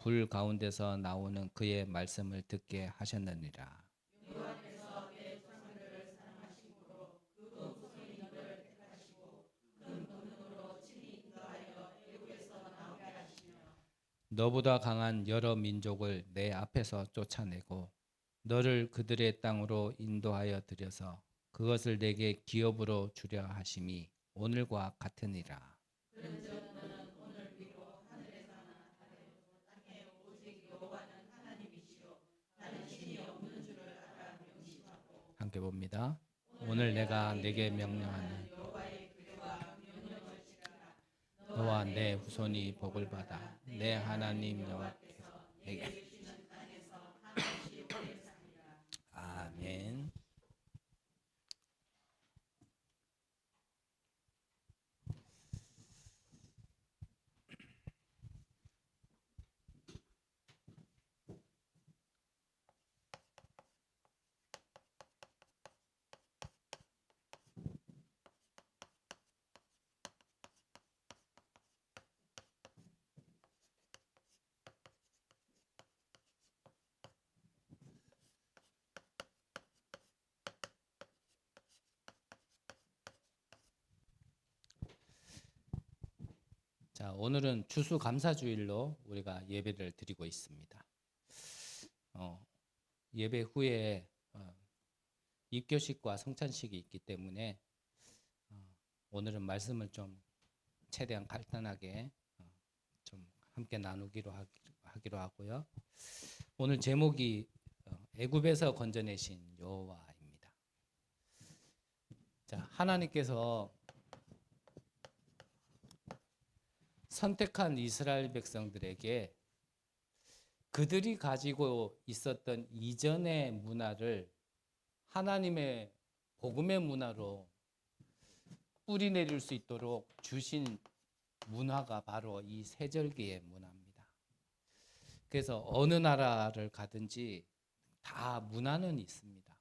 불 가운데서 나오는 그의 말씀을 듣게 하셨느니라. 너보다 강한 여러 민족을 내 앞에서 쫓아내고 너를 그들의 땅으로 인도하여 들여서 그것을 내게 기업으로 주려 하심이 오늘과 같으니라. 함께 봅니다. 오늘 내가 내게 명령하는 너와 내 후손이 복을 받아 내 하나님 여호와께서 내게 아멘. 자, 오늘은 추수감사주일로 우리가 예배를 드리고 있습니다. 예배 후에 입교식과 성찬식이 있기 때문에 오늘은 말씀을 좀 최대한 간단하게 좀 함께 나누기로 하기로 하고요. 오늘 제목이 애굽에서 건져내신 여호와입니다. 자, 하나님께서 선택한 이스라엘 백성들에게 그들이 가지고 있었던 이전의 문화를 하나님의 복음의 문화로 뿌리 내릴 수 있도록 주신 문화가 바로 이 세절기의 문화입니다. 그래서 어느 나라를 가든지 다 문화는 있습니다.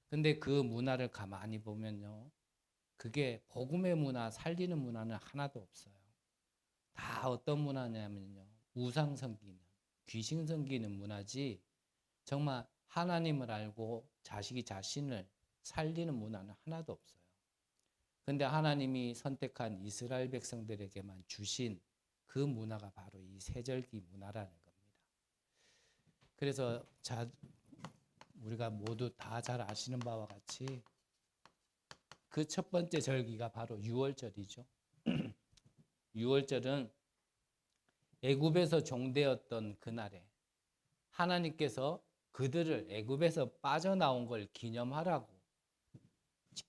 근데 그 문화를 가만히 보면요, 그게 복음의 문화, 살리는 문화는 하나도 없어요. 다 어떤 문화냐면요, 우상 섬기는, 귀신 섬기는 문화지 정말 하나님을 알고 자식이 자신을 살리는 문화는 하나도 없어요. 근데 하나님이 선택한 이스라엘 백성들에게만 주신 그 문화가 바로 이 세절기 문화라는 겁니다. 그래서 우리가 모두 다 잘 아시는 바와 같이 그 첫 번째 절기가 바로 유월절이죠. 유월절은 애굽에서 종되었던 그날에 하나님께서 그들을 애굽에서 빠져나온 걸 기념하라고,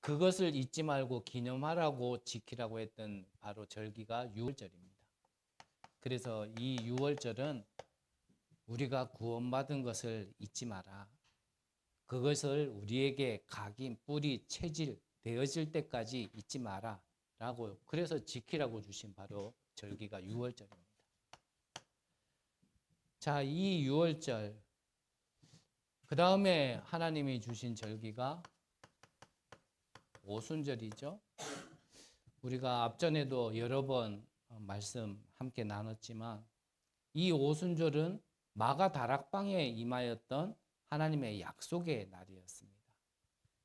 그것을 잊지 말고 기념하라고 지키라고 했던 바로 절기가 유월절입니다. 그래서 이 유월절은 우리가 구원받은 것을 잊지 마라. 그것을 우리에게 각인, 뿌리, 체질 되어질 때까지 잊지 마라 라고, 그래서 지키라고 주신 바로 절기가 유월절입니다. 자, 이 유월절, 그 다음에 하나님이 주신 절기가 오순절이죠. 우리가 앞전에도 여러 번 말씀 함께 나눴지만 이 오순절은 마가 다락방에 임하였던 하나님의 약속의 날이었습니다.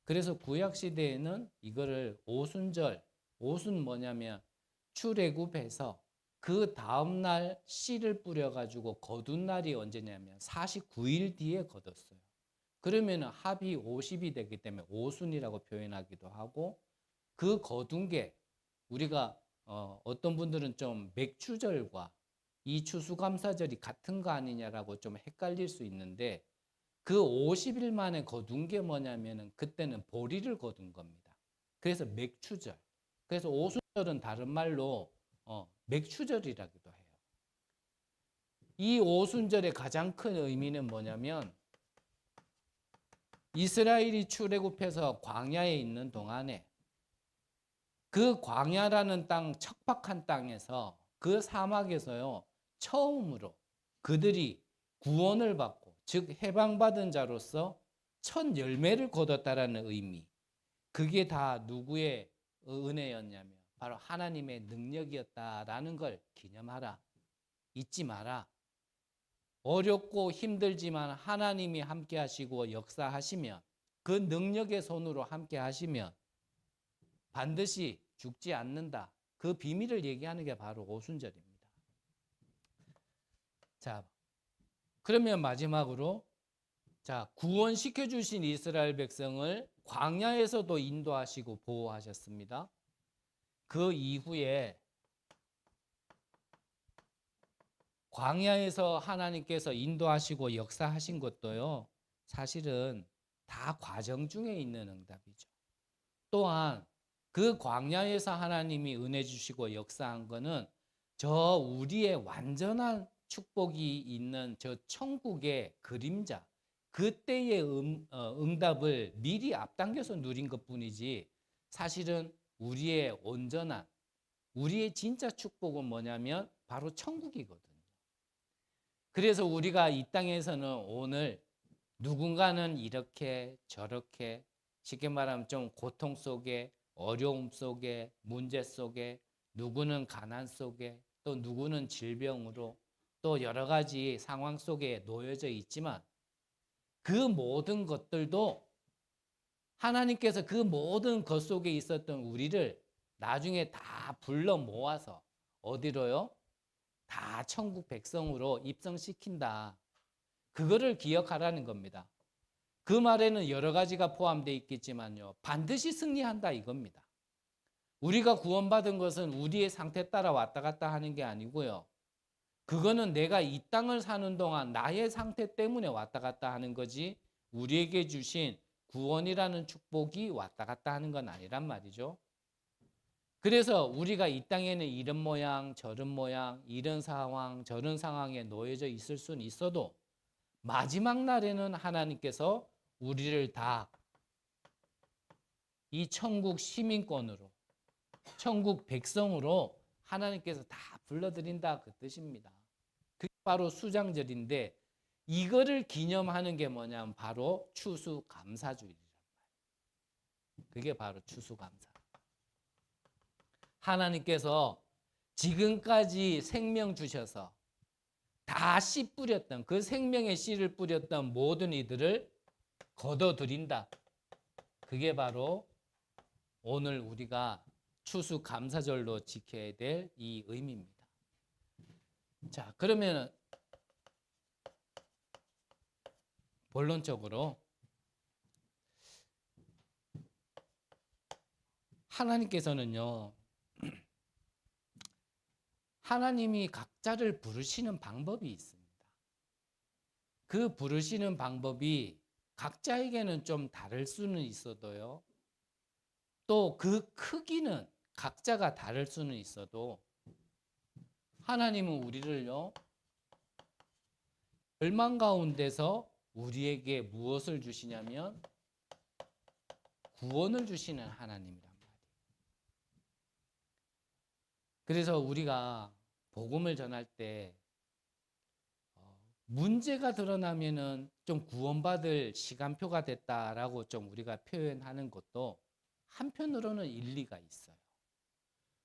그래서 구약 시대에는 이거를 오순절, 오순 뭐냐면 출애굽해서 그 다음날 씨를 뿌려가지고 거둔 날이 언제냐면 49일 뒤에 거뒀어요. 그러면 합이 50이 되기 때문에 오순이라고 표현하기도 하고, 그 거둔 게 우리가 어떤 분들은 좀 맥추절과 이 추수감사절이 같은 거 아니냐라고 좀 헷갈릴 수 있는데, 그 50일 만에 거둔 게 뭐냐면은 그때는 보리를 거둔 겁니다. 그래서 맥추절. 그래서 오순절은 다른 말로 맥추절이라기도 해요. 이 오순절의 가장 큰 의미는 뭐냐면 이스라엘이 출애굽해서 광야에 있는 동안에 그 광야라는 땅, 척박한 땅에서, 그 사막에서요, 처음으로 그들이 구원을 받고, 즉 해방받은 자로서 첫 열매를 거뒀다라는 의미. 그게 다 누구의 은혜였냐면 바로 하나님의 능력이었다라는 걸 기념하라. 잊지 마라. 어렵고 힘들지만 하나님이 함께 하시고 역사하시면, 그 능력의 손으로 함께 하시면 반드시 죽지 않는다. 그 비밀을 얘기하는 게 바로 오순절입니다. 자, 그러면 마지막으로, 자, 구원시켜 주신 이스라엘 백성을 광야에서도 인도하시고 보호하셨습니다. 그 이후에 광야에서 하나님께서 인도하시고 역사하신 것도요, 사실은 다 과정 중에 있는 응답이죠. 또한 그 광야에서 하나님이 은혜 주시고 역사한 거는 저 우리의 완전한 축복이 있는 저 천국의 그림자, 그때의 응답을 미리 앞당겨서 누린 것뿐이지, 사실은 우리의 온전한, 우리의 진짜 축복은 뭐냐면 바로 천국이거든요. 그래서 우리가 이 땅에서는 오늘 누군가는 이렇게 저렇게, 쉽게 말하면 좀 고통 속에, 어려움 속에, 문제 속에, 누구는 가난 속에, 또 누구는 질병으로, 또 여러 가지 상황 속에 놓여져 있지만, 그 모든 것들도 하나님께서 그 모든 것 속에 있었던 우리를 나중에 다 불러 모아서 어디로요? 다 천국 백성으로 입성시킨다. 그거를 기억하라는 겁니다. 그 말에는 여러 가지가 포함되어 있겠지만요, 반드시 승리한다 이겁니다. 우리가 구원받은 것은 우리의 상태 따라 왔다 갔다 하는 게 아니고요, 그거는 내가 이 땅을 사는 동안 나의 상태 때문에 왔다 갔다 하는 거지, 우리에게 주신 구원이라는 축복이 왔다 갔다 하는 건 아니란 말이죠. 그래서 우리가 이 땅에는 이런 모양 저런 모양, 이런 상황 저런 상황에 놓여져 있을 수는 있어도, 마지막 날에는 하나님께서 우리를 다 이 천국 시민권으로, 천국 백성으로 하나님께서 다 불러들인다, 그 뜻입니다. 그게 바로 수장절인데, 이거를 기념하는 게 뭐냐면 바로 추수감사주일이란 말이에요. 그게 바로 추수감사. 하나님께서 지금까지 생명 주셔서 다 씨 뿌렸던, 그 생명의 씨를 뿌렸던 모든 이들을 거둬들인다. 그게 바로 오늘 우리가 추수감사절로 지켜야 될 이 의미입니다. 자, 그러면 본론적으로 하나님께서는요, 하나님이 각자를 부르시는 방법이 있습니다. 그 부르시는 방법이 각자에게는 좀 다를 수는 있어도요, 또 그 크기는 각자가 다를 수는 있어도, 하나님은 우리를요, 절망 가운데서 우리에게 무엇을 주시냐면 구원을 주시는 하나님이란 말이에요. 그래서 우리가 복음을 전할 때 문제가 드러나면은 좀 구원받을 시간표가 됐다라고 좀 우리가 표현하는 것도 한편으로는 일리가 있어요.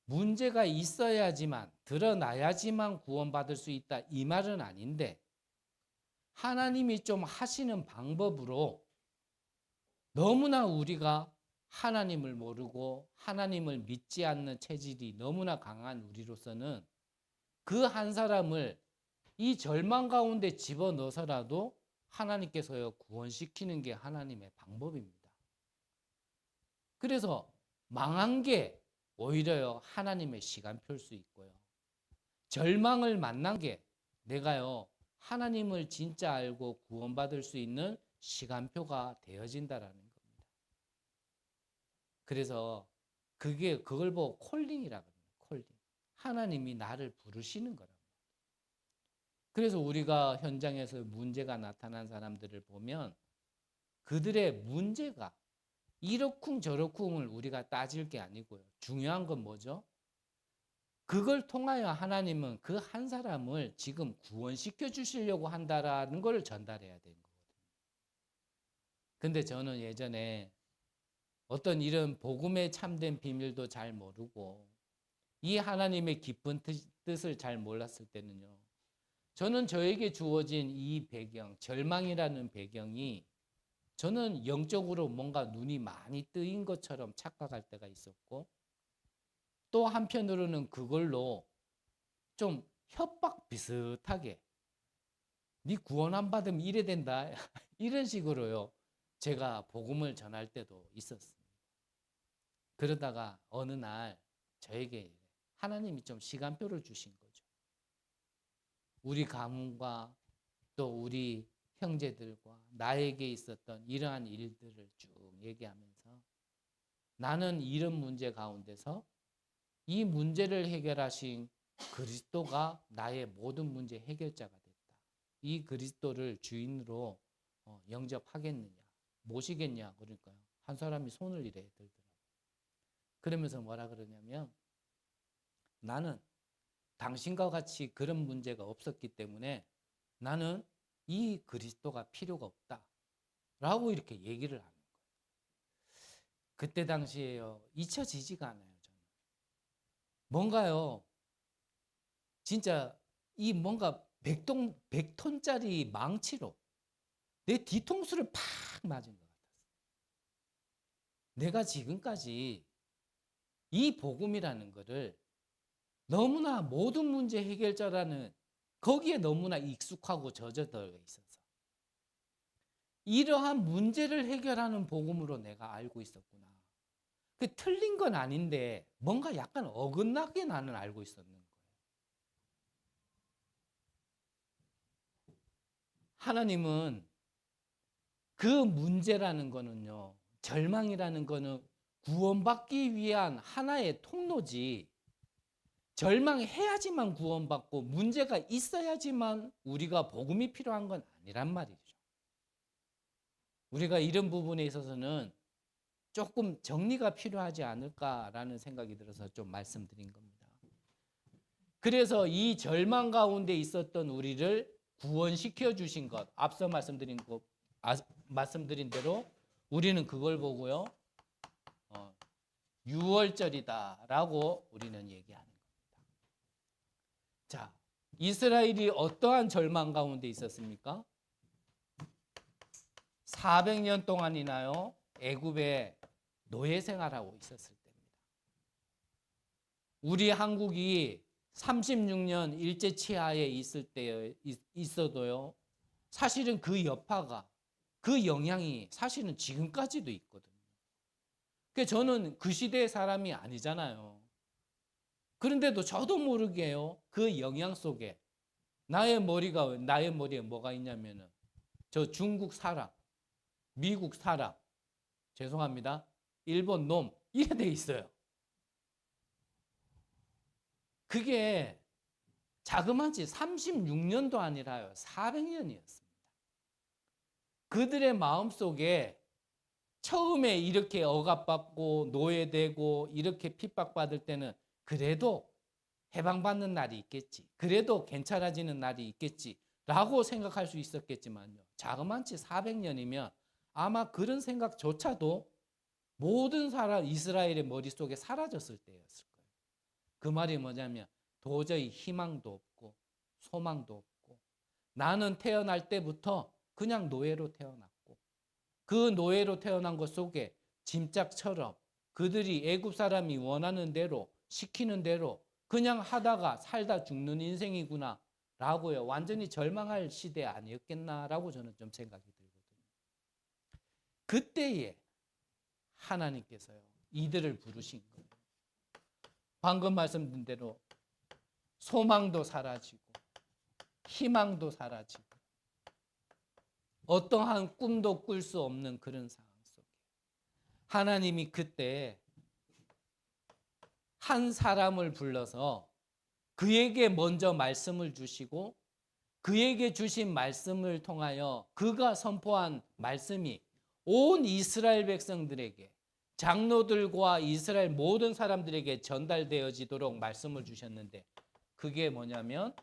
문제가 있어야지만, 드러나야지만 구원받을 수 있다, 이 말은 아닌데, 하나님이 좀 하시는 방법으로 너무나 우리가 하나님을 모르고 하나님을 믿지 않는 체질이 너무나 강한 우리로서는 그 한 사람을 이 절망 가운데 집어넣어서라도 하나님께서요, 구원시키는 게 하나님의 방법입니다. 그래서 망한 게 오히려요, 하나님의 시간표일 수 있고요, 절망을 만난 게 내가요, 하나님을 진짜 알고 구원받을 수 있는 시간표가 되어진다라는 겁니다. 그래서 그걸 보고 콜링이라고 합니다. 콜링. 하나님이 나를 부르시는 거라고. 그래서 우리가 현장에서 문제가 나타난 사람들을 보면 그들의 문제가 이러쿵 저러쿵을 우리가 따질 게 아니고요, 중요한 건 뭐죠? 그걸 통하여 하나님은 그 한 사람을 지금 구원시켜 주시려고 한다라는 걸 전달해야 되는 거거든요. 근데 저는 예전에 어떤 이런 복음의 참된 비밀도 잘 모르고 이 하나님의 깊은 뜻을 잘 몰랐을 때는요, 저는 저에게 주어진 이 배경, 절망이라는 배경이 저는 영적으로 뭔가 눈이 많이 뜨인 것처럼 착각할 때가 있었고, 또 한편으로는 그걸로 좀 협박 비슷하게 네 구원 안 받으면 이래 된다 이런 식으로요 제가 복음을 전할 때도 있었습니다. 그러다가 어느 날 저에게 하나님이 좀 시간표를 주신 거죠. 우리 가문과 또 우리 형제들과 나에게 있었던 이러한 일들을 쭉 얘기하면서 나는 이런 문제 가운데서 이 문제를 해결하신 그리스도가 나의 모든 문제 해결자가 됐다. 이 그리스도를 주인으로 영접하겠느냐, 모시겠냐, 그러니까요. 한 사람이 손을 이래 들더라고요. 그러면서 뭐라 그러냐면 나는 당신과 같이 그런 문제가 없었기 때문에 나는 이 그리스도가 필요가 없다. 라고 이렇게 얘기를 하는 거예요. 그때 당시에요. 잊혀지지가 않아요. 저는. 뭔가요. 진짜 이 뭔가 100톤짜리 망치로 내 뒤통수를 팍 맞은 것 같았어요. 내가 지금까지 이 복음이라는 거를 너무나 모든 문제 해결자라는 거기에 너무나 익숙하고 젖어들어 있어서 이러한 문제를 해결하는 복음으로 내가 알고 있었구나. 그 틀린 건 아닌데 뭔가 약간 어긋나게 나는 알고 있었는 거예요. 하나님은 그 문제라는 거는요, 절망이라는 거는 구원받기 위한 하나의 통로지, 절망해야지만 구원받고 문제가 있어야지만 우리가 복음이 필요한 건 아니란 말이죠. 우리가 이런 부분에 있어서는 조금 정리가 필요하지 않을까라는 생각이 들어서 좀 말씀드린 겁니다. 그래서 이 절망 가운데 있었던 우리를 구원시켜 주신 것, 앞서 말씀드린 대로 우리는 그걸 보고요, 유월절이다라고 우리는 얘기하는 겁니다. 자, 이스라엘이 어떠한 절망 가운데 있었습니까? 400년 동안이나요, 애굽에 노예 생활하고 있었을 때입니다. 우리 한국이 36년 일제 치하에 있을 때 있어도요, 사실은 그 여파가, 그 영향이 사실은 지금까지도 있거든요. 그러니까 저는 그 시대의 사람이 아니잖아요. 그런데도 저도 모르게요, 그 영향 속에 나의 머리에 뭐가 있냐면은 저 중국 사람, 미국 사람, 죄송합니다, 일본 놈, 이래 돼 있어요. 그게 자그마치 36년도 아니라요, 400년이었습니다. 그들의 마음속에 처음에 이렇게 억압받고 노예되고 이렇게 핍박받을 때는 그래도 해방받는 날이 있겠지, 그래도 괜찮아지는 날이 있겠지 라고 생각할 수 있었겠지만요, 자그마치 400년이면 아마 그런 생각조차도 모든 사람 이스라엘의 머릿속에 사라졌을 때였을 거예요. 그 말이 뭐냐면 도저히 희망도 없고 소망도 없고, 나는 태어날 때부터 그냥 노예로 태어났고, 그 노예로 태어난 것 속에 짐짝처럼 그들이 애굽 사람이 원하는 대로 시키는 대로 그냥 하다가 살다 죽는 인생이구나 라고요, 완전히 절망할 시대 아니었겠나라고 저는 좀 생각이 들거든요. 그때에 하나님께서요, 이들을 부르신 거예요. 방금 말씀드린 대로 소망도 사라지고 희망도 사라지고 어떠한 꿈도 꿀 수 없는 그런 상황 속에 하나님이 그때 한 사람을 불러서 그에게 먼저 말씀을 주시고, 그에게 주신 말씀을 통하여 그가 선포한 말씀이 온 이스라엘 백성들에게, 장로들과 이스라엘 모든 사람들에게 전달되어지도록 말씀을 주셨는데, 그게 뭐냐면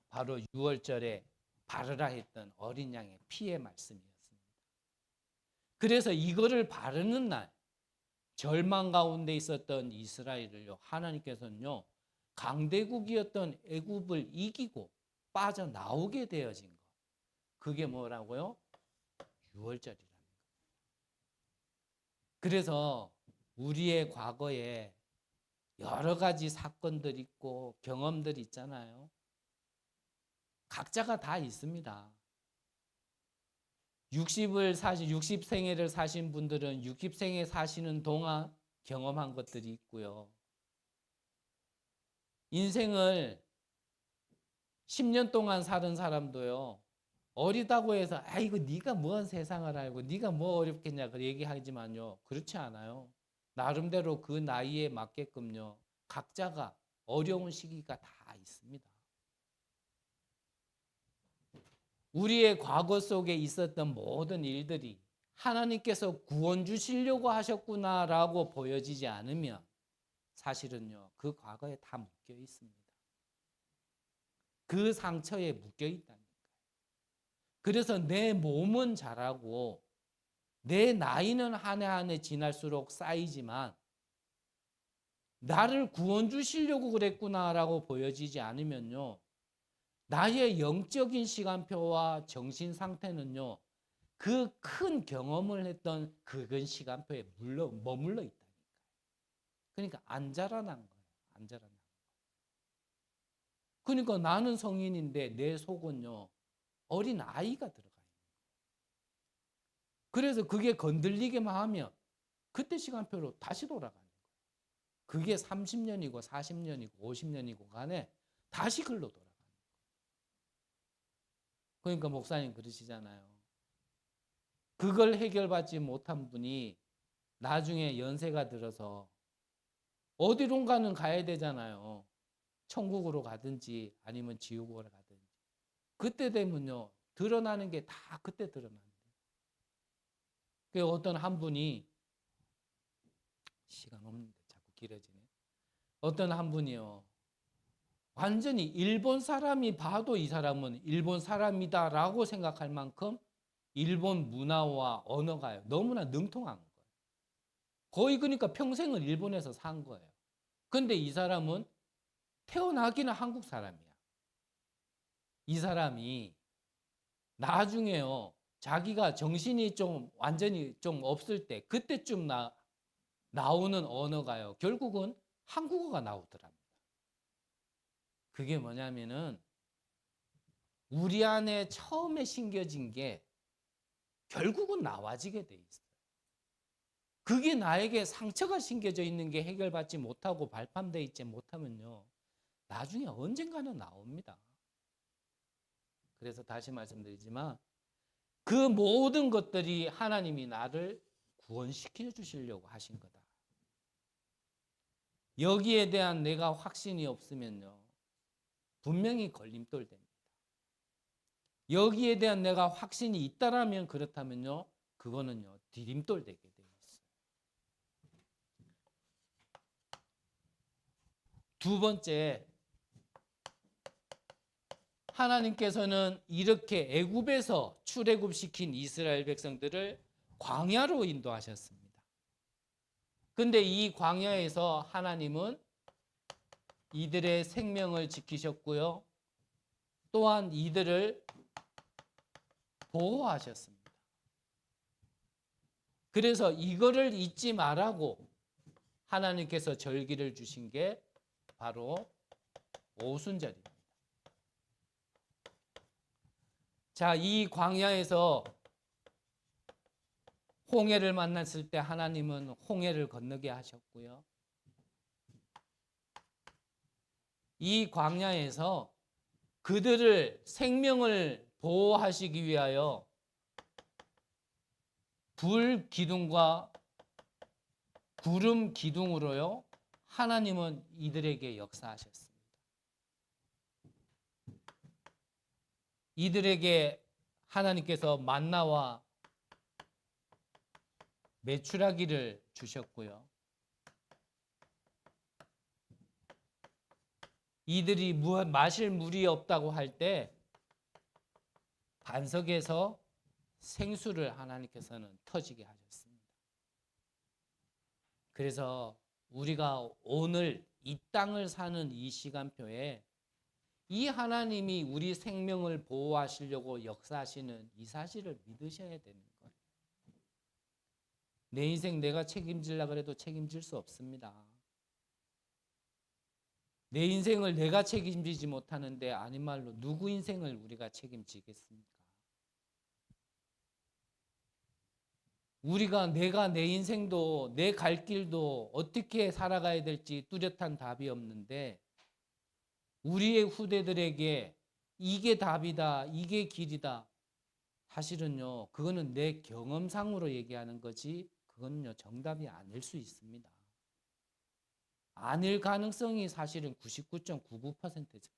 바로 유월절에 바르라 했던 어린 양의 피의 말씀이었습니다. 그래서 이거를 바르는 날, 절망 가운데 있었던 이스라엘을요, 하나님께서는요, 강대국이었던 애굽을 이기고 빠져나오게 되어진 것. 그게 뭐라고요? 유월절이라는 거. 그래서 우리의 과거에 여러 가지 사건들 있고 경험들 있잖아요. 각자가 다 있습니다. 60생애를 사신 분들은 60생에 사시는 동안 경험한 것들이 있고요. 인생을 10년 동안 사는 사람도요. 어리다고 해서 아이고 네가 뭔 세상을 알고 네가 뭐 어렵겠냐 그 얘기하지만요. 그렇지 않아요. 나름대로 그 나이에 맞게끔요. 각자가 어려운 시기가 다 있습니다. 우리의 과거 속에 있었던 모든 일들이 하나님께서 구원 주시려고 하셨구나라고 보여지지 않으면 사실은요. 그 과거에 다 묶여 있습니다. 그 상처에 묶여 있다니까요. 그래서 내 몸은 자라고 내 나이는 한 해 한 해 지날수록 쌓이지만 나를 구원 주시려고 그랬구나라고 보여지지 않으면요. 나의 영적인 시간표와 정신 상태는요. 그 큰 경험을 했던 그건 시간표에 머물러 있다니까요. 그러니까 안 자라난 거예요. 안 자라난 거예요. 그러니까 나는 성인인데 내 속은요. 어린 아이가 들어가 있는 거예요. 그래서 그게 건들리기만 하면 그때 시간표로 다시 돌아가는 거예요. 그게 30년이고 40년이고 50년이고 간에 다시 글로 돌아가는 거예요. 그러니까 목사님 그러시잖아요. 그걸 해결받지 못한 분이 나중에 연세가 들어서 어디론가는 가야 되잖아요. 천국으로 가든지 아니면 지옥으로 가든지. 그때 되면요. 드러나는 게 다 그때 드러나는데. 그 어떤 한 분이 시간 없는데 자꾸 길어지네. 어떤 한 분이요. 완전히 일본 사람이 봐도 이 사람은 일본 사람이다라고 생각할 만큼 일본 문화와 언어가 너무나 능통한 거예요. 거의 그러니까 평생을 일본에서 산 거예요. 근데 이 사람은 태어나기는 한국 사람이야. 이 사람이 나중에요. 자기가 정신이 좀 완전히 좀 없을 때 그때쯤 나오는 언어가요. 결국은 한국어가 나오더랍니다. 그게 뭐냐면은 우리 안에 처음에 심겨진 게 결국은 나와지게 돼 있어요. 그게 나에게 상처가 심겨져 있는 게 해결받지 못하고 발판되어 있지 못하면요. 나중에 언젠가는 나옵니다. 그래서 다시 말씀드리지만 그 모든 것들이 하나님이 나를 구원시켜 주시려고 하신 거다. 여기에 대한 내가 확신이 없으면요. 분명히 걸림돌 됩니다. 여기에 대한 내가 확신이 있다라면 그렇다면요. 그거는요. 디딤돌 되게 돼 있어요. 두 번째, 하나님께서는 이렇게 애굽에서 출애굽시킨 이스라엘 백성들을 광야로 인도하셨습니다. 근데 이 광야에서 하나님은 이들의 생명을 지키셨고요. 또한 이들을 보호하셨습니다. 그래서 이거를 잊지 말라고 하나님께서 절기를 주신 게 바로 오순절입니다. 자, 이 광야에서 홍해를 만났을 때 하나님은 홍해를 건너게 하셨고요. 이 광야에서 그들을 생명을 보호하시기 위하여 불 기둥과 구름 기둥으로요. 하나님은 이들에게 역사하셨습니다. 이들에게 하나님께서 만나와 메추라기를 주셨고요. 이들이 마실 물이 없다고 할 때 반석에서 생수를 하나님께서는 터지게 하셨습니다. 그래서 우리가 오늘 이 땅을 사는 이 시간표에 이 하나님이 우리 생명을 보호하시려고 역사하시는 이 사실을 믿으셔야 되는 거예요. 내 인생 내가 책임지려고 해도 책임질 수 없습니다. 내 인생을 내가 책임지지 못하는데 아닌 말로 누구 인생을 우리가 책임지겠습니까? 내가 내 인생도 내 갈 길도 어떻게 살아가야 될지 뚜렷한 답이 없는데 우리의 후대들에게 이게 답이다, 이게 길이다. 사실은요, 그거는 내 경험상으로 얘기하는 거지 그거는요, 정답이 아닐 수 있습니다. 아닐 가능성이 사실은 99.99%겠죠.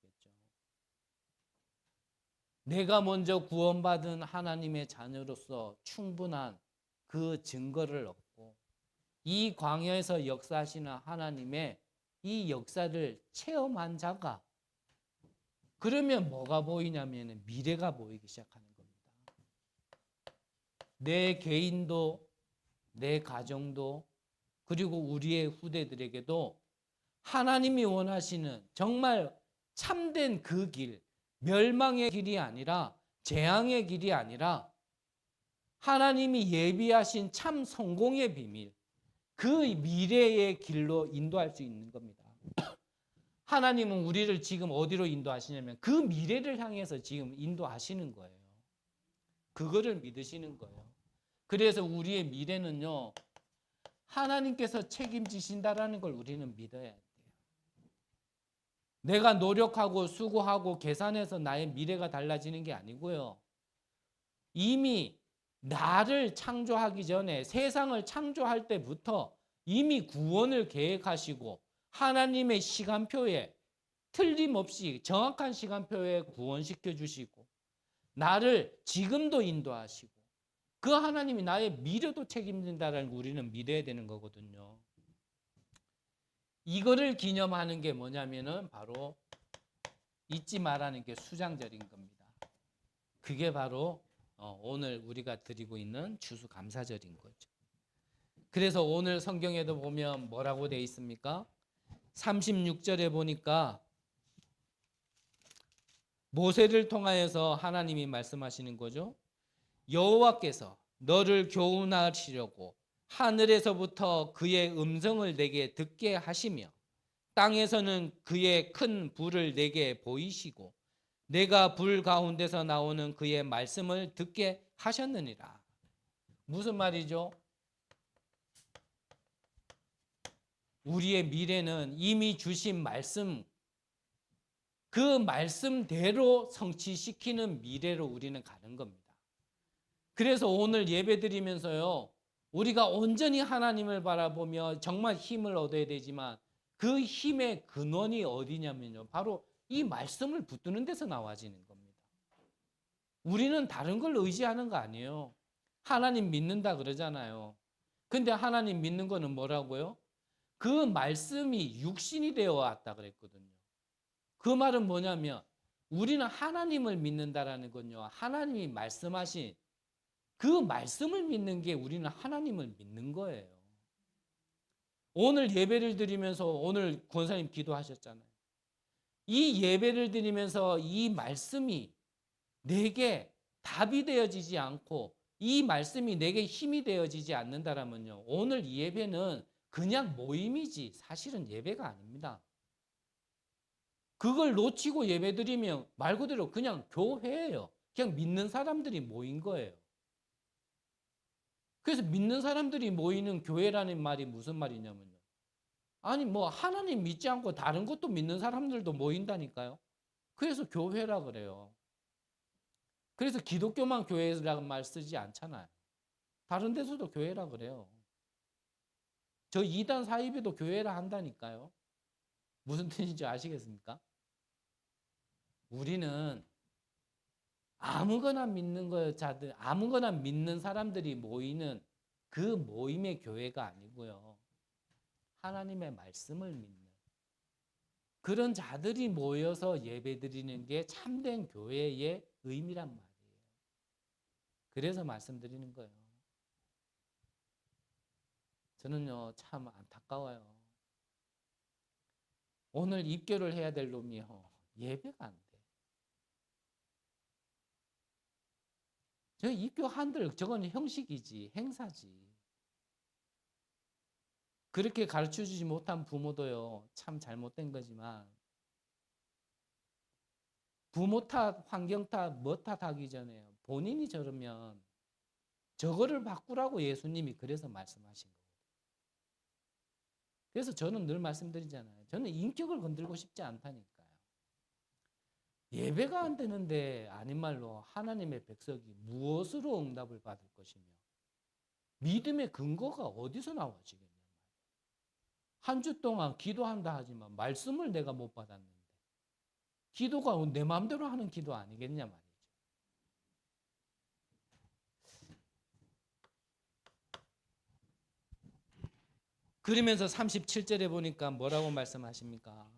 내가 먼저 구원받은 하나님의 자녀로서 충분한 그 증거를 얻고 이 광야에서 역사하시는 하나님의 이 역사를 체험한 자가 그러면 뭐가 보이냐면 미래가 보이기 시작하는 겁니다. 내 개인도 내 가정도 그리고 우리의 후대들에게도 하나님이 원하시는 정말 참된 그 길, 멸망의 길이 아니라 재앙의 길이 아니라 하나님이 예비하신 참 성공의 비밀, 그 미래의 길로 인도할 수 있는 겁니다. 하나님은 우리를 지금 어디로 인도하시냐면 그 미래를 향해서 지금 인도하시는 거예요. 그거를 믿으시는 거예요. 그래서 우리의 미래는요, 하나님께서 책임지신다라는 걸 우리는 믿어야 돼요. 내가 노력하고 수고하고 계산해서 나의 미래가 달라지는 게 아니고요. 이미 나를 창조하기 전에 세상을 창조할 때부터 이미 구원을 계획하시고 하나님의 시간표에 틀림없이 정확한 시간표에 구원시켜 주시고 나를 지금도 인도하시고 그 하나님이 나의 미래도 책임진다는 걸 우리는 믿어야 되는 거거든요. 이거를 기념하는 게 뭐냐면은 바로 잊지 말라는 게 수장절인 겁니다. 그게 바로 오늘 우리가 드리고 있는 추수감사절인 거죠. 그래서 오늘 성경에도 보면 뭐라고 되어 있습니까? 36절에 보니까 모세를 통하여서 하나님이 말씀하시는 거죠. 여호와께서 너를 교훈하시려고 하늘에서부터 그의 음성을 내게 듣게 하시며 땅에서는 그의 큰 불을 내게 보이시고 내가 불 가운데서 나오는 그의 말씀을 듣게 하셨느니라. 무슨 말이죠? 우리의 미래는 이미 주신 말씀, 그 말씀대로 성취시키는 미래로 우리는 가는 겁니다. 그래서 오늘 예배 드리면서요, 우리가 온전히 하나님을 바라보며 정말 힘을 얻어야 되지만 그 힘의 근원이 어디냐면요, 바로 이 말씀을 붙드는 데서 나와지는 겁니다. 우리는 다른 걸 의지하는 거 아니에요. 하나님 믿는다 그러잖아요. 근데 하나님 믿는 거는 뭐라고요? 그 말씀이 육신이 되어 왔다 그랬거든요. 그 말은 뭐냐면 우리는 하나님을 믿는다라는 건요, 하나님이 말씀하신 그 말씀을 믿는 게 우리는 하나님을 믿는 거예요. 오늘 예배를 드리면서 오늘 권사님 기도하셨잖아요. 이 예배를 드리면서 이 말씀이 내게 답이 되어지지 않고 이 말씀이 내게 힘이 되어지지 않는다라면요, 오늘 이 예배는 그냥 모임이지 사실은 예배가 아닙니다. 그걸 놓치고 예배 드리면 말 그대로 그냥 교회예요. 그냥 믿는 사람들이 모인 거예요. 그래서 믿는 사람들이 모이는 교회라는 말이 무슨 말이냐면요, 아니 뭐 하나님 믿지 않고 다른 것도 믿는 사람들도 모인다니까요. 그래서 교회라 그래요. 그래서 기독교만 교회라는 말 쓰지 않잖아요. 다른 데서도 교회라 그래요. 저 이단 사이비도 교회라 한다니까요. 무슨 뜻인지 아시겠습니까? 우리는 아무거나 믿는 자들, 아무거나 믿는 사람들이 모이는 그 모임의 교회가 아니고요, 하나님의 말씀을 믿는 그런 자들이 모여서 예배드리는 게 참된 교회의 의미란 말이에요. 그래서 말씀드리는 거예요. 저는요, 참 안타까워요. 오늘 입교를 해야 될 놈이요, 예배가 안 돼요. 저 입교한들 저건 형식이지, 행사지. 그렇게 가르쳐주지 못한 부모도요, 참 잘못된 거지만 부모 탓, 환경 탓, 뭐 탓하기 전에 본인이 저러면 저거를 바꾸라고 예수님이 그래서 말씀하신 거예요. 그래서 저는 늘 말씀드리잖아요. 저는 인격을 건들고 싶지 않다니까요. 예배가 안 되는데 아닌 말로 하나님의 백성이 무엇으로 응답을 받을 것이며 믿음의 근거가 어디서 나와지겠냐. 한 주 동안 기도한다 하지만 말씀을 내가 못 받았는데 기도가 내 마음대로 하는 기도 아니겠냐 말이죠. 그러면서 37절에 보니까 뭐라고 말씀하십니까?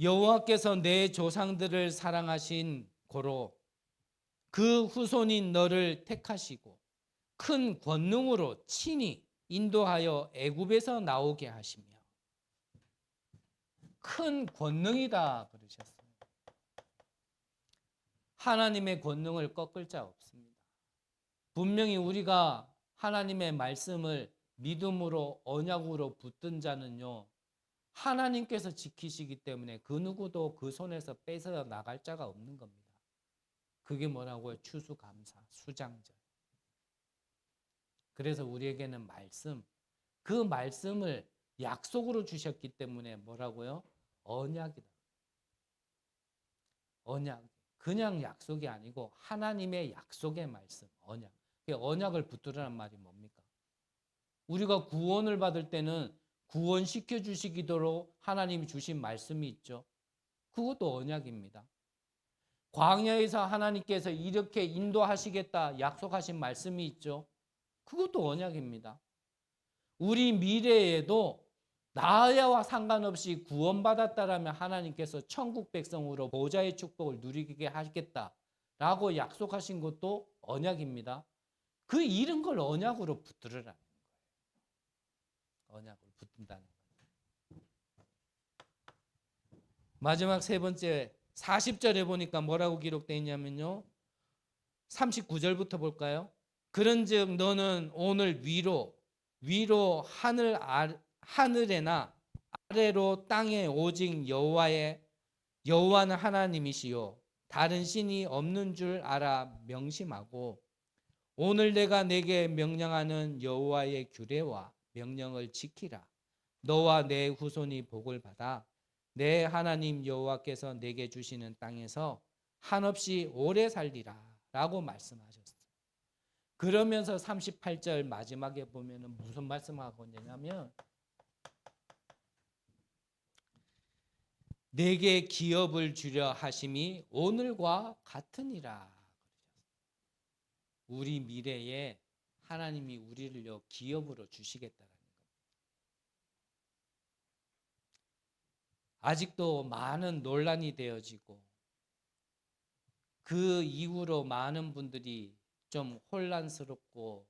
여호와께서 내 조상들을 사랑하신 고로 그 후손인 너를 택하시고 큰 권능으로 친히 인도하여 애굽에서 나오게 하시며 큰 권능이다 그러셨어요. 하나님의 권능을 꺾을 자 없습니다. 분명히 우리가 하나님의 말씀을 믿음으로 언약으로 붙든 자는요, 하나님께서 지키시기 때문에 그 누구도 그 손에서 뺏어 나갈 자가 없는 겁니다. 그게 뭐라고요? 추수감사, 수장절. 그래서 우리에게는 말씀, 그 말씀을 약속으로 주셨기 때문에 뭐라고요? 언약이다. 언약. 그냥 약속이 아니고 하나님의 약속의 말씀, 언약. 언약을 붙들으란 말이 뭡니까? 우리가 구원을 받을 때는 구원시켜 주시기도록 하나님이 주신 말씀이 있죠. 그것도 언약입니다. 광야에서 하나님께서 이렇게 인도하시겠다 약속하신 말씀이 있죠. 그것도 언약입니다. 우리 미래에도 나야와 상관없이 구원받았다라면 하나님께서 천국 백성으로 보좌의 축복을 누리게 하겠다라고 약속하신 것도 언약입니다. 그 이런 걸 언약으로 붙들으라는 거예요. 언약을 붙든다는 거예요. 마지막 세 번째 40절에 보니까 뭐라고 기록되어 있냐면요. 39절부터 볼까요? 그런즉 너는 오늘 위로 하늘에나 아래로 땅에 오직 여호와는 하나님이시요 다른 신이 없는 줄 알아 명심하고 오늘 내가 내게 명령하는 여호와의 규례와 명령을 지키라. 너와 내 후손이 복을 받아 내 하나님 여호와께서 내게 주시는 땅에서 한없이 오래 살리라 라고 말씀하셨어요. 그러면서 38절 마지막에 보면 무슨 말씀하고 있냐면 내게 기업을 주려 하심이 오늘과 같으니라. 우리 미래에 하나님이 우리를요 기업으로 주시겠다라는 겁니다. 아직도 많은 논란이 되어지고 그 이후로 많은 분들이 좀 혼란스럽고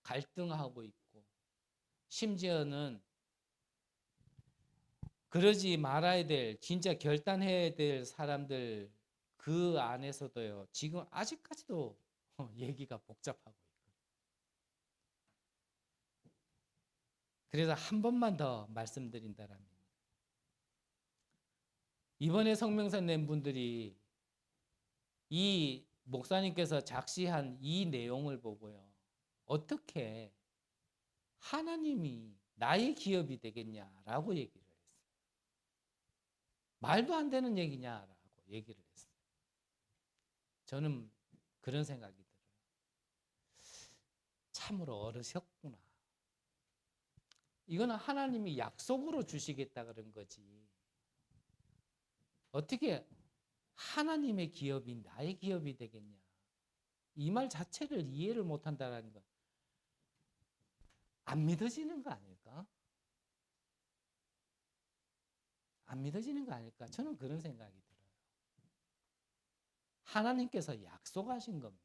갈등하고 있고 심지어는 그러지 말아야 될 진짜 결단해야 될 사람들 그 안에서도요 지금 아직까지도 얘기가 복잡하고 있고 그래서 한 번만 더 말씀드린다라면 이번에 성명서 낸 분들이 이 목사님께서 작시한 이 내용을 보고요 어떻게 하나님이 나의 기업이 되겠냐라고 얘기를 했어요. 말도 안 되는 얘기냐라고 얘기를 했어요. 저는 그런 생각이 들어요. 참으로 어르셨구나. 이거는 하나님이 약속으로 주시겠다 그런 거지. 어떻게 하나님의 기업이 나의 기업이 되겠냐. 이 말 자체를 이해를 못한다는 거. 안 믿어지는 거 아닐까? 안 믿어지는 거 아닐까? 저는 그런 생각이 들어요. 하나님께서 약속하신 겁니다.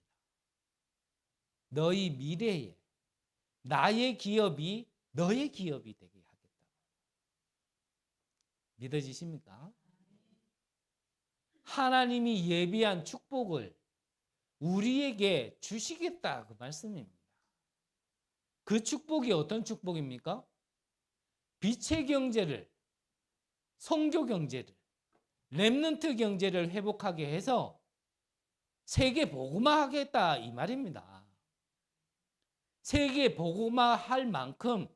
너희 미래에 나의 기업이 너의 기업이 되게 하겠다. 믿어지십니까? 하나님이 예비한 축복을 우리에게 주시겠다 그 말씀입니다. 그 축복이 어떤 축복입니까? 빛의 경제를, 선교 경제를, 렘넌트 경제를 회복하게 해서 세계 복음화하겠다 이 말입니다. 세계 복음화할 만큼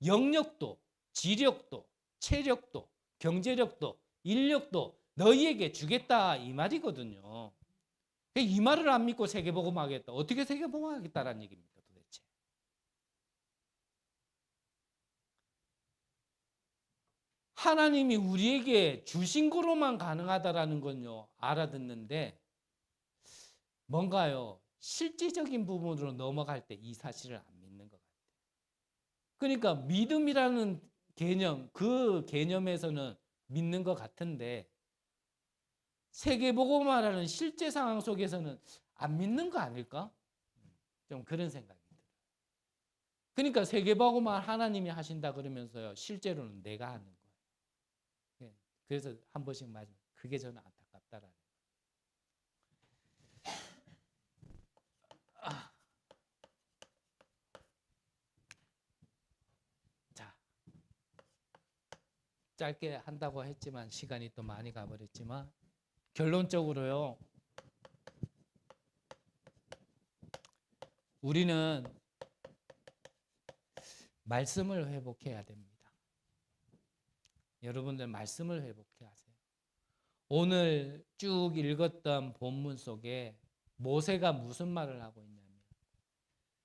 영역도, 지력도, 체력도, 경제력도, 인력도 너희에게 주겠다 이 말이거든요. 이 말을 안 믿고 세계 복음화하겠다. 어떻게 세계 복음화하겠다라는 얘기입니까 도대체? 하나님이 우리에게 주신 거로만 가능하다라는 건요 알아듣는데 뭔가요 실질적인 부분으로 넘어갈 때 이 사실을 안 믿는 것 같아요. 그러니까 믿음이라는 개념, 그 개념에서는 믿는 것 같은데 세계복음화라는 실제 상황 속에서는 안 믿는 거 아닐까? 좀 그런 생각이 들어요. 그러니까 세계복음화 하나님이 하신다 그러면서요 실제로는 내가 하는 거예요. 그래서 한 번씩 맞으면 그게 저는 안타깝다라는 거예요. 자, 짧게 한다고 했지만 시간이 또 많이 가버렸지만 결론적으로요. 우리는 말씀을 회복해야 됩니다. 여러분들 말씀을 회복해야 하세요. 오늘 쭉 읽었던 본문 속에 모세가 무슨 말을 하고 있냐면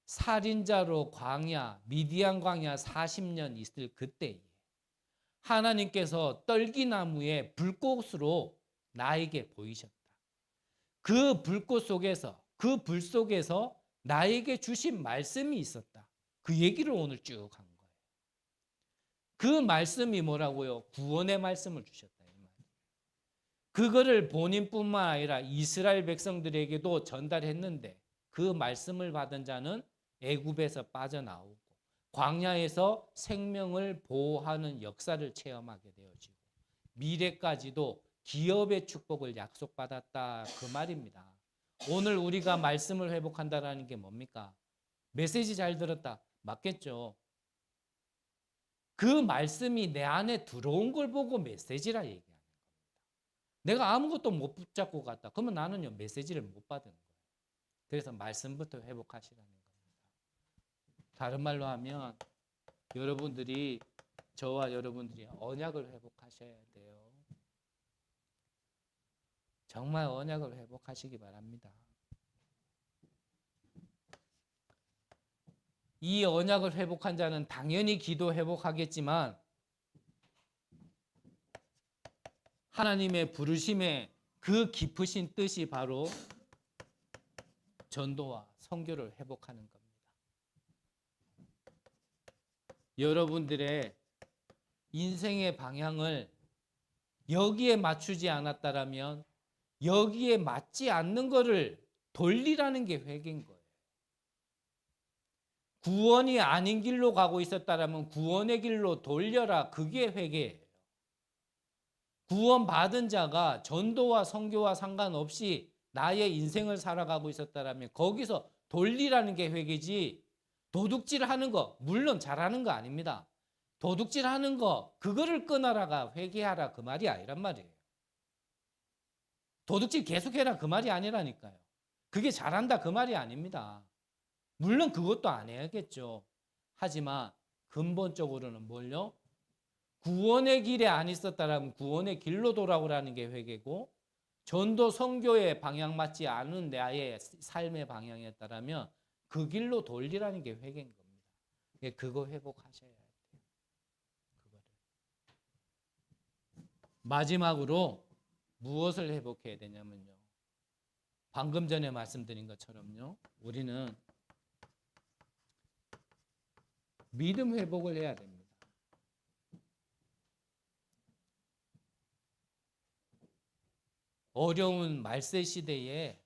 살인자로 광야, 미디안 광야 40년 있을 그때에 하나님께서 떨기나무의 불꽃으로 나에게 보이셨다. 그 불꽃 속에서, 그 불 속에서 나에게 주신 말씀이 있었다. 그 얘기를 오늘 쭉 한 거예요. 그 말씀이 뭐라고요? 구원의 말씀을 주셨다. 이 말. 그거를 본인뿐만 아니라 이스라엘 백성들에게도 전달했는데 그 말씀을 받은 자는 애굽에서 빠져나오고 광야에서 생명을 보호하는 역사를 체험하게 되어지고 미래까지도 기업의 축복을 약속받았다 그 말입니다. 오늘 우리가 말씀을 회복한다는 게 뭡니까? 메시지 잘 들었다. 맞겠죠? 그 말씀이 내 안에 들어온 걸 보고 메시지라 얘기하는 겁니다. 내가 아무것도 못 붙잡고 갔다. 그러면 나는요 메시지를 못 받은 거예요. 그래서 말씀부터 회복하시라는 겁니다. 다른 말로 하면 여러분들이 저와 여러분들이 언약을 회복하셔야 돼요. 정말 언약을 회복하시기 바랍니다. 이 언약을 회복한 자는 당연히 기도 회복하겠지만 하나님의 부르심의 그 깊으신 뜻이 바로 전도와 선교를 회복하는 겁니다. 여러분들의 인생의 방향을 여기에 맞추지 않았다라면 여기에 맞지 않는 것을 돌리라는 게 회개인 거예요. 구원이 아닌 길로 가고 있었다라면 구원의 길로 돌려라. 그게 회개예요. 구원받은 자가 전도와 선교와 상관없이 나의 인생을 살아가고 있었다라면 거기서 돌리라는 게 회개지 도둑질하는 거 물론 잘하는 거 아닙니다. 도둑질하는 거 그거를 끊어라가 회개하라 그 말이 아니란 말이에요. 도둑질 계속해라 그 말이 아니라니까요. 그게 잘한다 그 말이 아닙니다. 물론 그것도 안 해야겠죠. 하지만 근본적으로는 뭘요? 구원의 길에 안 있었다라면 구원의 길로 돌아오라는 게 회개고 전도 선교의 방향 맞지 않은 나의 삶의 방향이었다라면 그 길로 돌리라는 게 회개인 겁니다. 그거 회복하셔야 돼요. 그거를. 마지막으로 무엇을 회복해야 되냐면요. 방금 전에 말씀드린 것처럼요. 우리는 믿음 회복을 해야 됩니다. 어려운 말세 시대에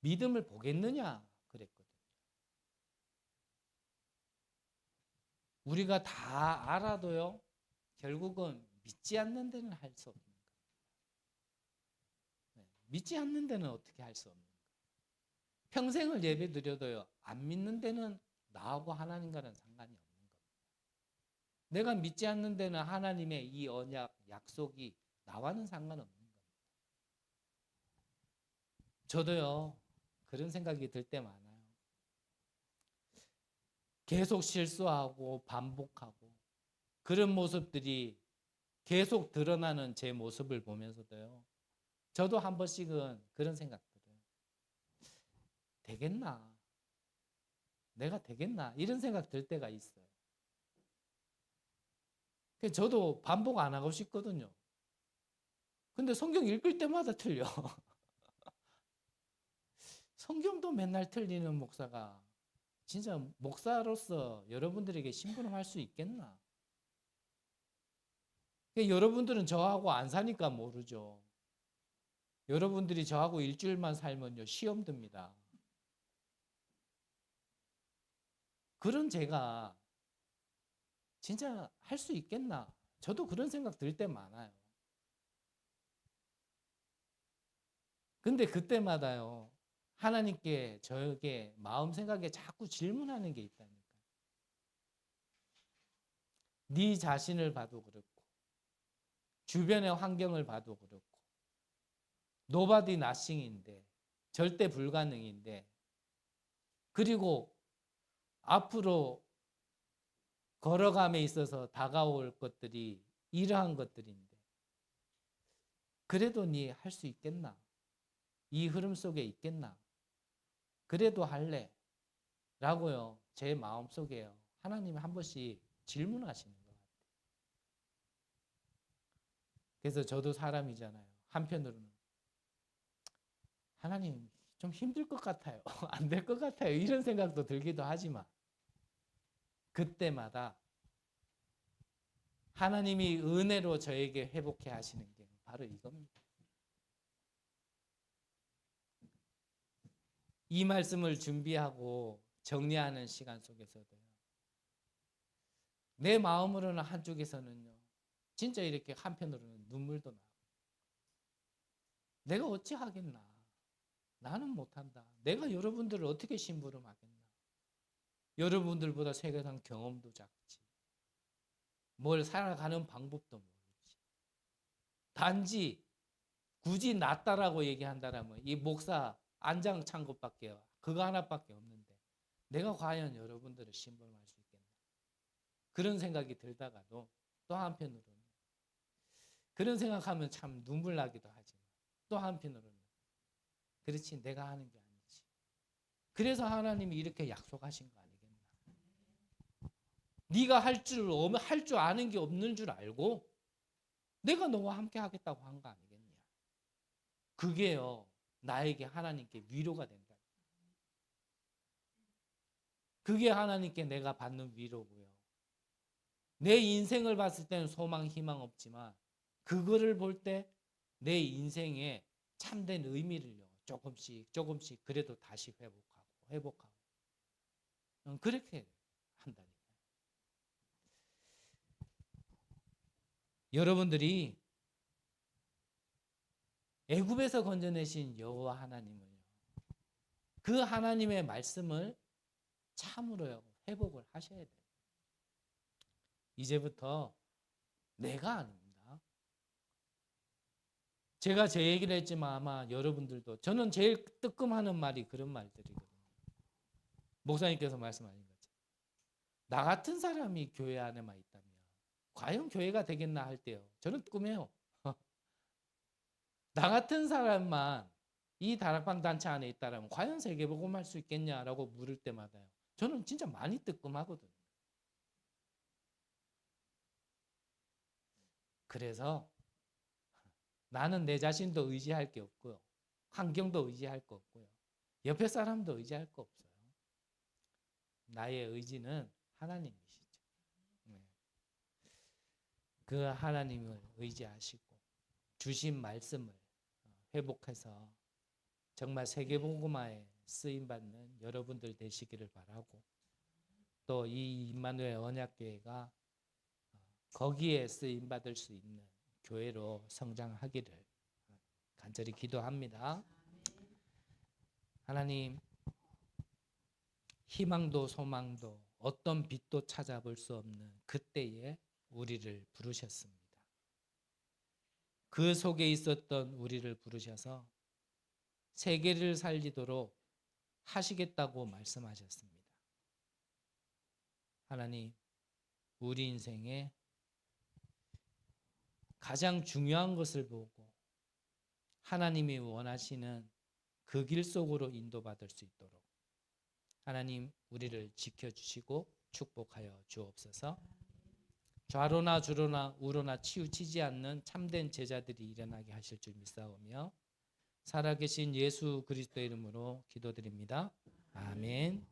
믿음을 보겠느냐 그랬거든요. 우리가 다 알아도요. 결국은 믿지 않는 데는 할 수 없는 거예요. 믿지 않는 데는 어떻게 할 수 없는 거예요. 평생을 예배 드려도요, 안 믿는 데는 나하고 하나님과는 상관이 없는 겁니다. 내가 믿지 않는 데는 하나님의 이 언약, 약속이 나와는 상관없는 겁니다. 저도요, 그런 생각이 들 때 많아요. 계속 실수하고 반복하고 그런 모습들이 계속 드러나는 제 모습을 보면서도요, 저도 한 번씩은 그런 생각 들어요. 되겠나? 내가 되겠나? 이런 생각 들 때가 있어요. 저도 반복 안 하고 싶거든요. 근데 성경 읽을 때마다 틀려. 성경도 맨날 틀리는 목사가 진짜 목사로서 여러분들에게 심부름할 수 있겠나? 여러분들은 저하고 안 사니까 모르죠. 여러분들이 저하고 일주일만 살면요, 시험 듭니다. 그런 제가 진짜 할 수 있겠나? 저도 그런 생각 들 때 많아요. 근데 그때마다요, 하나님께 저에게 마음 생각에 자꾸 질문하는 게 있다니까. 네 자신을 봐도 그렇고, 주변의 환경을 봐도 그렇고, nobody nothing인데, 절대 불가능인데, 그리고 앞으로 걸어감에 있어서 다가올 것들이 이러한 것들인데, 그래도 네 할 수 있겠나? 이 흐름 속에 있겠나? 그래도 할래? 라고요, 제 마음속에요, 하나님이 한 번씩 질문하시는 것 같아요. 그래서 저도 사람이잖아요. 한편으로는 하나님 좀 힘들 것 같아요. 안 될 것 같아요. 이런 생각도 들기도 하지만 그때마다 하나님이 은혜로 저에게 회복해 하시는 게 바로 이겁니다. 이 말씀을 준비하고 정리하는 시간 속에서도요, 내 마음으로는 한쪽에서는요, 진짜 이렇게 한편으로는 눈물도 나고, 내가 어찌 하겠나? 나는 못한다. 내가 여러분들을 어떻게 심부름하겠나? 여러분들보다 세계상 경험도 작지. 뭘 살아가는 방법도 모르지. 단지 굳이 낫다라고 얘기한다라면 이 목사 안장 찬 것밖에, 그거 하나밖에 없는데 내가 과연 여러분들을 심부름할 수 있겠나? 그런 생각이 들다가도 또 한편으로는 그런 생각하면 참 눈물 나기도 하지만 또 한편으로는 그렇지, 내가 하는 게 아니지. 그래서 하나님이 이렇게 약속하신 거 아니겠나? 네가 할 줄 아는 게 없는 줄 알고 내가 너와 함께 하겠다고 한 거 아니겠냐? 그게요, 나에게 하나님께 위로가 된다. 그게 하나님께 내가 받는 위로고요. 내 인생을 봤을 때는 소망, 희망 없지만 그거를 볼 때 내 인생에 참된 의미를요, 조금씩 그래도 다시 회복하고 그렇게 한다니까요. 여러분들이 애굽에서 건져내신 여호와 하나님을요, 그 하나님의 말씀을 참으로요, 회복을 하셔야 돼요. 이제부터 내가 아닙니다. 제가 제 얘기를 했지만 아마 여러분들도, 저는 제일 뜨끔하는 말이 그런 말들이거든요. 목사님께서 말씀하신 거죠. 나 같은 사람이 교회 안에만 있다면 과연 교회가 되겠나 할 때요, 저는 뜨끔해요. 나 같은 사람만 이 다락방 단체 안에 있다면 과연 세계복음할 수 있겠냐라고 물을 때마다요, 저는 진짜 많이 뜨끔하거든요. 그래서 나는 내 자신도 의지할 게 없고요, 환경도 의지할 거 없고요, 옆에 사람도 의지할 거 없어요. 나의 의지는 하나님이시죠. 네. 그 하나님을 의지하시고 주신 말씀을 회복해서 정말 세계복음화에 쓰임받는 여러분들 되시기를 바라고, 또 이 임마누엘 언약교회가 거기에 쓰임받을 수 있는 교회로 성장하기를 간절히 기도합니다. 하나님, 희망도 소망도 어떤 빛도 찾아볼 수 없는 그때에 우리를 부르셨습니다. 그 속에 있었던 우리를 부르셔서 세계를 살리도록 하시겠다고 말씀하셨습니다. 하나님, 우리 인생에 가장 중요한 것을 보고 하나님이 원하시는 그 길 속으로 인도받을 수 있도록 하나님 우리를 지켜주시고 축복하여 주옵소서. 좌로나 주로나 우로나 치우치지 않는 참된 제자들이 일어나게 하실 줄 믿사오며 살아계신 예수 그리스도의 이름으로 기도드립니다. 아멘.